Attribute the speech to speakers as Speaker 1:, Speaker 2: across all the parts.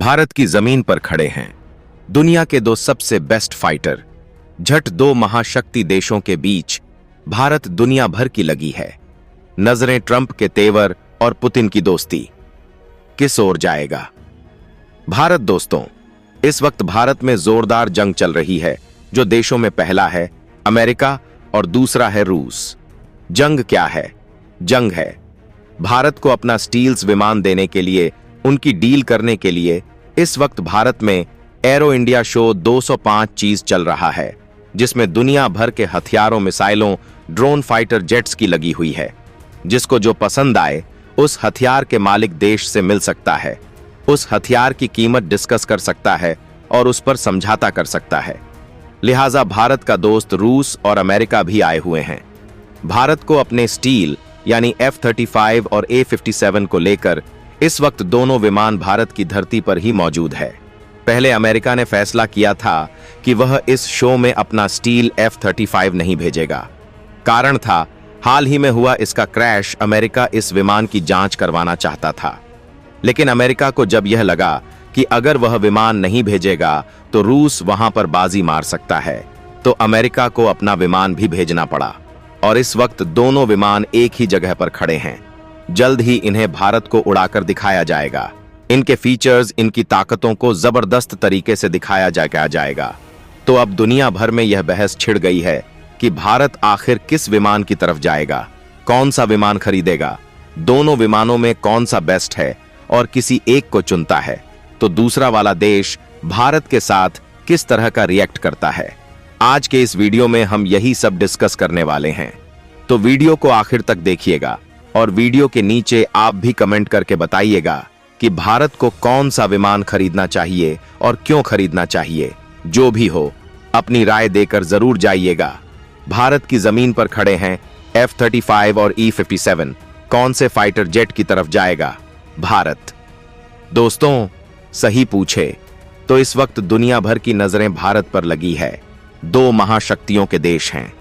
Speaker 1: भारत की जमीन पर खड़े हैं दुनिया के दो सबसे बेस्ट फाइटर। झट दो महाशक्ति देशों के बीच भारत दुनिया भर की लगी है। नजरें ट्रंप के तेवर और पुतिन की दोस्ती, किस ओर जाएगा भारत? दोस्तों, इस वक्त भारत में जोरदार जंग चल रही है, जो देशों में पहला है अमेरिका और दूसरा है रूस। जंग क्या है? जंग है भारत को अपना स्टील्स विमान देने के लिए, उनकी डील करने के लिए। इस वक्त भारत में एरो इंडिया शो 205 चीज चल रहा है, जिसमें दुनिया भर के हथियारों, मिसाइलों, ड्रोन, फाइटर जेट्स की लगी हुई है। जिसको जो पसंद आए उस हथियार के मालिक देश से मिल सकता है, उस हथियार की कीमत डिस्कस कर सकता है और उस पर समझौता कर सकता है। लिहाजा भारत का दोस्त रूस और अमेरिका भी आए हुए हैं। भारत को अपने स्टील यानी F-35 और A-57 को लेकर इस वक्त दोनों विमान भारत की धरती पर ही मौजूद है। पहले अमेरिका ने फैसला किया था कि वह इस शो में अपना स्टील F-35 नहीं भेजेगा। कारण था हाल ही में हुआ इसका क्रैश। अमेरिका इस विमान की जांच करवाना चाहता था, लेकिन अमेरिका को जब यह लगा कि अगर वह विमान नहीं भेजेगा तो रूस वहां पर बाजी मार सकता है, तो अमेरिका को अपना विमान भी भेजना पड़ा। और इस वक्त दोनों विमान एक ही जगह पर खड़े हैं। जल्द ही इन्हें भारत को उड़ाकर दिखाया जाएगा। इनके फीचर्स, इनकी ताकतों को जबरदस्त तरीके से दिखाया जाएगा। तो अब दुनिया भर में यह बहस छिड़ गई है कि भारत आखिर किस विमान की तरफ जाएगा, कौन सा विमान खरीदेगा, दोनों विमानों में कौन सा बेस्ट है, और किसी एक को चुनता है तो दूसरा वाला देश भारत के साथ किस तरह का रिएक्ट करता है। आज के इस वीडियो में हम यही सब डिस्कस करने वाले हैं, तो वीडियो को आखिर तक देखिएगा और वीडियो के नीचे आप भी कमेंट करके बताइएगा कि भारत को कौन सा विमान खरीदना चाहिए और क्यों खरीदना चाहिए। जो भी हो, अपनी राय देकर जरूर जाइएगा। भारत की जमीन पर खड़े हैं F-35 और E-57, कौन से फाइटर जेट की तरफ जाएगा भारत? दोस्तों, सही पूछे तो इस वक्त दुनिया भर की नजरें भारत पर लगी है। दो महाशक्तियों के देश हैं।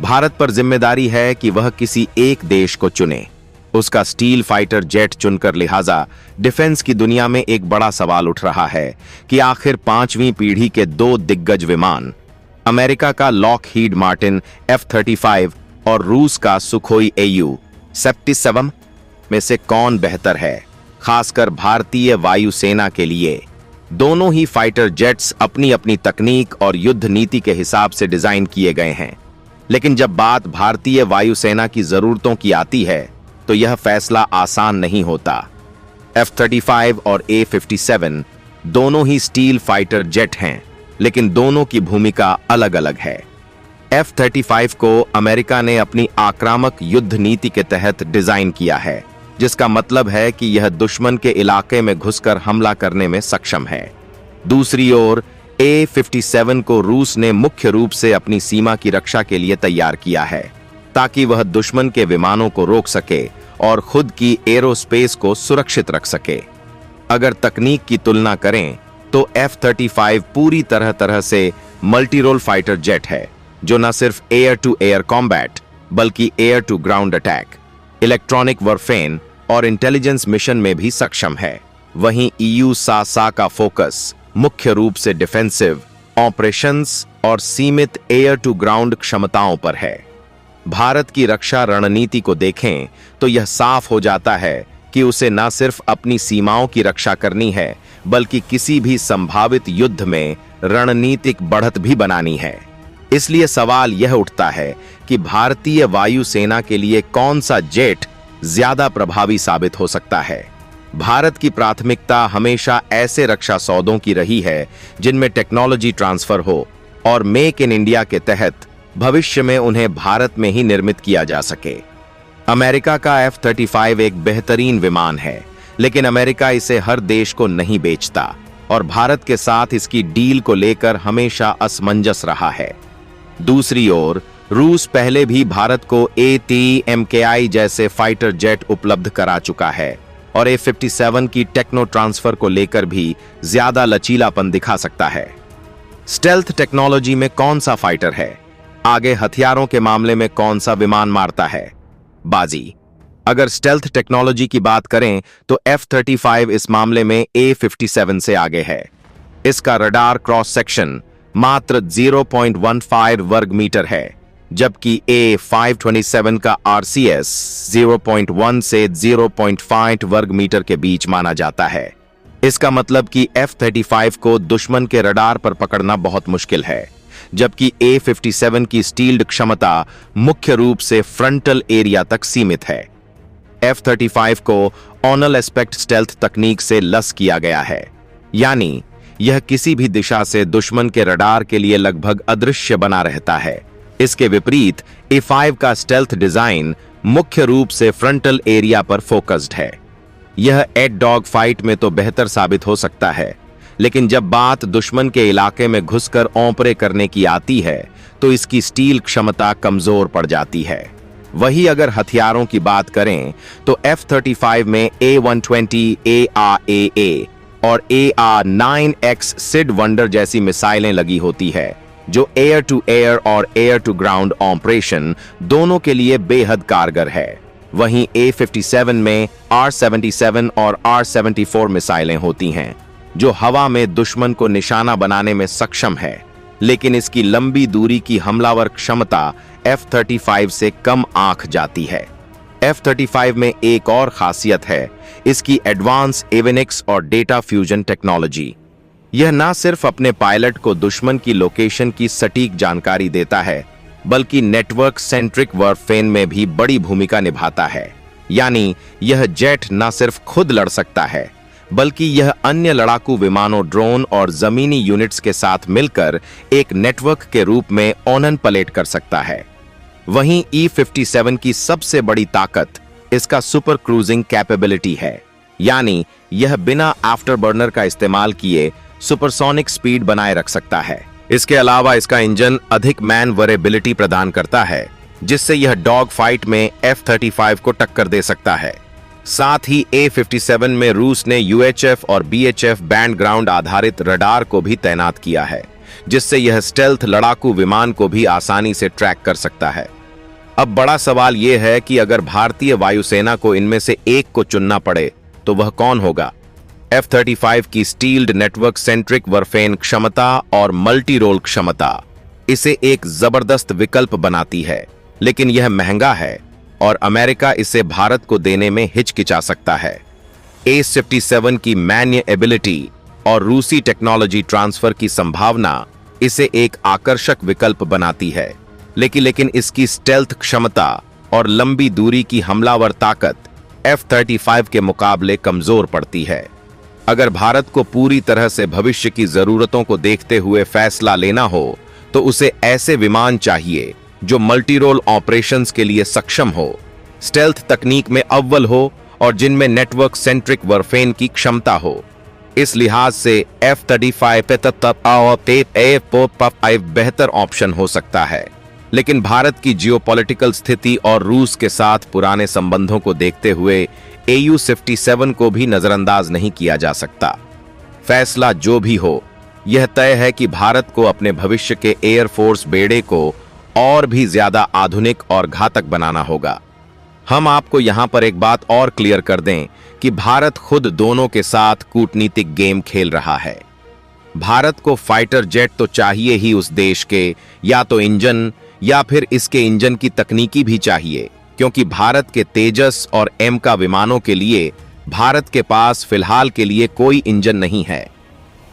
Speaker 1: भारत पर जिम्मेदारी है कि वह किसी एक देश को चुने, उसका स्टील फाइटर जेट चुनकर। लिहाजा डिफेंस की दुनिया में एक बड़ा सवाल उठ रहा है कि आखिर 5वीं पीढ़ी के दो दिग्गज विमान, अमेरिका का लॉकहीड मार्टिन F-35 और रूस का सुखोई AU-77 में से कौन बेहतर है, खासकर भारतीय वायुसेना के लिए। दोनों ही फाइटर जेट्स अपनी अपनी तकनीक और युद्ध नीति के हिसाब से डिजाइन किए गए हैं, लेकिन जब बात भारतीय वायुसेना की जरूरतों की आती है तो यह फैसला आसान नहीं होता। F-35 और A-57 दोनों ही स्टील फाइटर जेट हैं, लेकिन दोनों की भूमिका अलग अलग है। F-35 को अमेरिका ने अपनी आक्रामक युद्ध नीति के तहत डिजाइन किया है, जिसका मतलब है कि यह दुश्मन के इलाके में घुसकर हमला करने में सक्षम है। दूसरी ओर A-57 को रूस ने मुख्य रूप से अपनी सीमा की रक्षा के लिए तैयार किया है, ताकि वह दुश्मन के विमानों को रोक सके और खुद की एरोस्पेस को सुरक्षित रख सके। अगर तकनीक की तुलना करें तो F-35 पूरी तरह से मल्टी रोल फाइटर जेट है, जो न सिर्फ एयर टू एयर कॉम्बैट बल्कि air to ground attack, electronic warfare और इंटेलिजेंस मिशन में भी सक्षम है। वहीं EU-SASA का फोकस मुख्य रूप से डिफेंसिव ऑपरेशंस और सीमित एयर टू ग्राउंड क्षमताओं पर है। भारत की रक्षा रणनीति को देखें तो यह साफ हो जाता है कि उसे न सिर्फ अपनी सीमाओं की रक्षा करनी है, बल्कि किसी भी संभावित युद्ध में रणनीतिक बढ़त भी बनानी है। इसलिए सवाल यह उठता है कि भारतीय वायुसेना के लिए कौन सा जेट ज्यादा प्रभावी साबित हो सकता है। भारत की प्राथमिकता हमेशा ऐसे रक्षा सौदों की रही है जिनमें टेक्नोलॉजी ट्रांसफर हो और मेक इन इंडिया के तहत भविष्य में उन्हें भारत में ही निर्मित किया जा सके। अमेरिका का F-35 एक बेहतरीन विमान है, लेकिन अमेरिका इसे हर देश को नहीं बेचता और भारत के साथ इसकी डील को लेकर हमेशा असमंजस रहा है। दूसरी ओर रूस पहले भी भारत को AT-MKI जैसे फाइटर जेट उपलब्ध करा चुका है और A-57 की टेक्नो ट्रांसफर को लेकर भी ज्यादा लचीलापन दिखा सकता है। स्टेल्थ टेक्नोलॉजी में कौन सा फाइटर है, आगे हथियारों के मामले में कौन सा विमान मारता है बाजी? अगर स्टेल्थ टेक्नोलॉजी की बात करें तो F-35 इस मामले में A-57 से आगे है। इसका रडार क्रॉस सेक्शन मात्र 0.15 वर्ग मीटर है, जबकि A-527 का RCS 0.1 से 0.5 वर्ग मीटर के बीच माना जाता है। इसका मतलब कि F-35 को दुश्मन के रडार पर पकड़ना बहुत मुश्किल है, जबकि A-57 की स्टील्ड क्षमता मुख्य रूप से फ्रंटल एरिया तक सीमित है। F-35 को ऑनल एस्पेक्ट स्टेल्थ तकनीक से लस किया गया है, यानी यह किसी भी दिशा से दुश्मन के रडार के लिए लगभग अदृश्य बना रहता है। इसके विपरीत A-5 का स्टेल्थ डिजाइन मुख्य रूप से फ्रंटल एरिया पर फोकस्ड है। यह एट डॉग फाइट में तो बेहतर साबित हो सकता है, लेकिन जब बात दुश्मन के इलाके में घुसकर ओंपरे करने की आती है तो इसकी स्टील क्षमता कमजोर पड़ जाती है। वही अगर हथियारों की बात करें तो F-35 में A-120 ARAA और AR-9X सिड वंडर जैसी मिसाइलें लगी होती है, जो एयर टू एयर और एयर टू ग्राउंड ऑपरेशन दोनों के लिए बेहद कारगर है। वहीं A-57 में R-77 और R-74 मिसाइलें होती हैं, जो हवा में दुश्मन को निशाना बनाने में सक्षम है, लेकिन इसकी लंबी दूरी की हमलावर क्षमता F-35 से कम आंक जाती है। F-35 में एक और खासियत है इसकी एडवांस एविनिक्स और डेटा फ्यूजन टेक्नोलॉजी। यह न सिर्फ अपने पायलट को दुश्मन की लोकेशन की सटीक जानकारी देता है, बल्कि नेटवर्क सेंट्रिक वॉरफेयर में भी बड़ी भूमिका निभाता है। यानी यह जेट न सिर्फ खुद लड़ सकता है, बल्कि यह अन्य लड़ाकू विमानों, ड्रोन और जमीनी यूनिट्स के साथ मिलकर एक नेटवर्क के रूप में ओनन पलेट कर सकता है। वहीं E-57 की सबसे बड़ी ताकत इसका सुपर क्रूजिंग कैपेबिलिटी है, यानी यह बिना आफ्टरबर्नर का इस्तेमाल किए सुपरसोनिक स्पीड बनाए रख सकता है। इसके अलावा इसका इंजन अधिक मैनवरेबिलिटी प्रदान करता है, जिससे यह डॉग फाइट में F-35 को टक्कर दे सकता है। साथ ही A-57 में रूस ने UHF और BHF बैंड ग्राउंड आधारित रडार को भी तैनात किया है, जिससे यह स्टेल्थ लड़ाकू विमान को भी आसानी से ट्रैक कर सकता है। अब बड़ा सवाल यह है कि अगर भारतीय वायुसेना को इनमें से एक को चुनना पड़े तो वह कौन होगा? F-35 की स्टील्ड नेटवर्क सेंट्रिक वॉरफेयर क्षमता और मल्टी रोल क्षमता इसे एक जबरदस्त विकल्प बनाती है, लेकिन यह महंगा है और अमेरिका इसे भारत को देने में हिचकिचा सकता है। A-57 की मैन्य एबिलिटी और रूसी टेक्नोलॉजी ट्रांसफर की संभावना इसे एक आकर्षक विकल्प बनाती है, लेकिन इसकी स्टेल्थ क्षमता और लंबी दूरी की हमलावर ताकत F-35 के मुकाबले कमजोर पड़ती है। अगर भारत को पूरी तरह से भविष्य की जरूरतों को देखते हुए फैसला लेना हो तो उसे ऐसे विमान चाहिए जो मल्टी रोल ऑपरेशंस के लिए सक्षम हो, स्टेल्थ तकनीक में अव्वल हो और जिनमें नेटवर्क सेंट्रिक वॉरफेयर की क्षमता हो। इस लिहाज से F-35 बेहतर ऑप्शन हो सकता है, लेकिन भारत की जियोपॉलिटिकल स्थिति और रूस के साथ पुराने संबंधों को देखते हुए AU-57 को भी नजरअंदाज नहीं किया जा सकता। फैसला जो भी हो, यह तय है कि भारत को अपने भविष्य के एयरफोर्स बेड़े को और भी ज्यादा आधुनिक और घातक बनाना होगा। हम आपको यहां पर एक बात और क्लियर कर दें कि भारत खुद दोनों के साथ कूटनीतिक गेम खेल रहा है। भारत को फाइटर जेट तो चाहिए ही उस देश के, या तो इंजन या फिर इसके इंजन की तकनीकी भी चाहिए, क्योंकि भारत के तेजस और M का विमानों के लिए भारत के पास फिलहाल के लिए कोई इंजन नहीं है।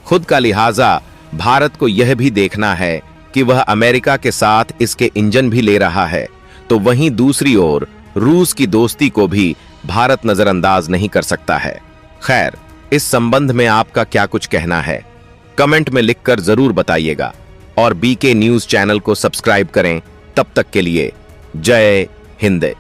Speaker 1: खुद का लिहाजा भारत को यह भी देखना है कि वह अमेरिका के साथ इसके इंजन भी ले रहा है, तो वहीं दूसरी ओर रूस की दोस्ती को भी भारत नजरअंदाज नहीं कर सकता है। खैर, इस संबंध में आपका क्या कुछ कहना है? कमेंट में लिखकर जरूर बताइएगा और BK न्यूज चैनल को सब्सक्राइब करें। तब तक के लिए जय हिंद।